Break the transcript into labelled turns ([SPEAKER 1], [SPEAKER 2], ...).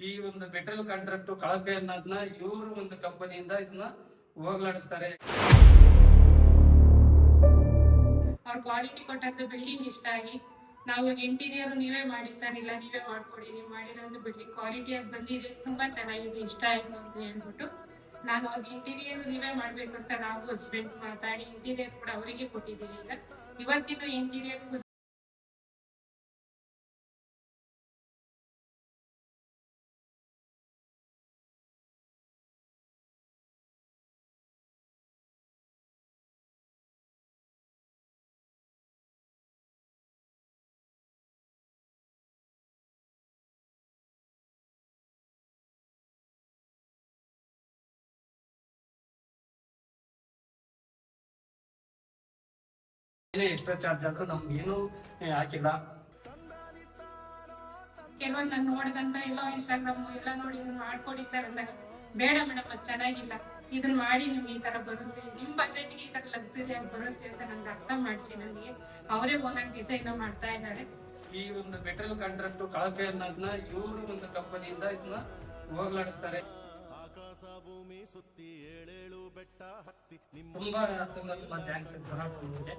[SPEAKER 1] ಈ ಒಂದು material contract ಕಳಪೆ ಅನ್ನೋದನ್ನ ಇವರು ಒಂದು ಕಂಪನಿಯಿಂದ ಇದನ್ನ ಹೋಗ್ಲಾಡಿಸ್ತಾರೆ.
[SPEAKER 2] ಅವ್ರ ಕ್ವಾಲಿಟಿ ಕೊಟ್ಟದ್ದು ಬಿಲ್ಡಿಂಗ್ ಇಷ್ಟ ಆಗಿ ನಾವು ಇಂಟೀರಿಯರ್ ನೀವೇ ಮಾಡಿ ಸರ್, ಇಲ್ಲ ನೀವೇ ಮಾಡ್ಕೊಡಿ, ನೀವು ಮಾಡಿರೋದು ಬಿಲ್ಡಿಂಗ್ ಕ್ವಾಲಿಟಿಯಾಗಿ ಬಂದಿದೆ, ತುಂಬಾ ಚೆನ್ನಾಗಿದೆ, ಇಷ್ಟ ಆಯ್ತು ಅಂತ ಹೇಳ್ಬಿಟ್ಟು ನಾನು ಅವ್ರಿಗೆ ಇಂಟೀರಿಯರ್ ನೀವೇ ಮಾಡ್ಬೇಕು ಅಂತ ನಾವು ಹಸ್ಬೆಂಡ್ ಮಾತಾಡಿ ಇಂಟೀರಿಯರ್ ಕೂಡ ಅವರಿಗೆ ಕೊಟ್ಟಿದ್ದೀವಿ. ಈಗ ಇವತ್ತಿಗೂ ಇಂಟೀರಿಯರ್
[SPEAKER 1] ಎಕ್ಸ್ಟ್ರಾ ಚಾರ್ಜ್ ಆದ್ರೂ ನಮ್ಗೆ ಏನು ಹಾಕಿಲ್ಲ.
[SPEAKER 2] ಕೆಲವೊಂದು ನಾನು ನೋಡಿದಂತ ಎಲ್ಲೋ ಇನ್ಸ್ಟಾಗ್ರಾಮ್ ಎಲ್ಲ ನೋಡಿ ಮಾಡ್ಕೊಡಿ ಸರ್ ಅಂದಾಗ ಬೇಡ ಮೇಡಮ್ ಅದು ಚೆನ್ನಾಗಿಲ್ಲ, ಇದನ್ನ ಮಾಡಿ ನಿಮ್ಗೆ ಈ ತರ ಬರುತ್ತೆ, ನಿಮ್ ಬಜೆಟ್ಗೆ ಈ ತರ ಲಕ್ಸುರಿ ಆಗಿ ಬರುತ್ತೆ ಅಂತ ನನ್ಗೆ ಅರ್ಥ ಮಾಡಿಸಿ ನನಗೆ ಅವರೇ ಒಂದೊಂದು ಡಿಸೈನ್ ಮಾಡ್ತಾ ಇದ್ದಾರೆ.
[SPEAKER 1] ಈ ಒಂದು ಮೆಟೀರಿಯಲ್ ಕಾಂಟ್ರಾಕ್ಟ್ ಕಳಪೆ ಅನ್ನೋದನ್ನ ಇವರು ಒಂದು ಕಂಪನಿಯಿಂದ ಇದನ್ನ ಹೋಗ್ಲಾಡಿಸ್ತಾರೆ. ತುಂಬಾ ತುಂಬಾ ತುಂಬಾ ಥ್ಯಾಂಕ್ಸ್ ಗ್ರಾಹಕರಿಗೆ.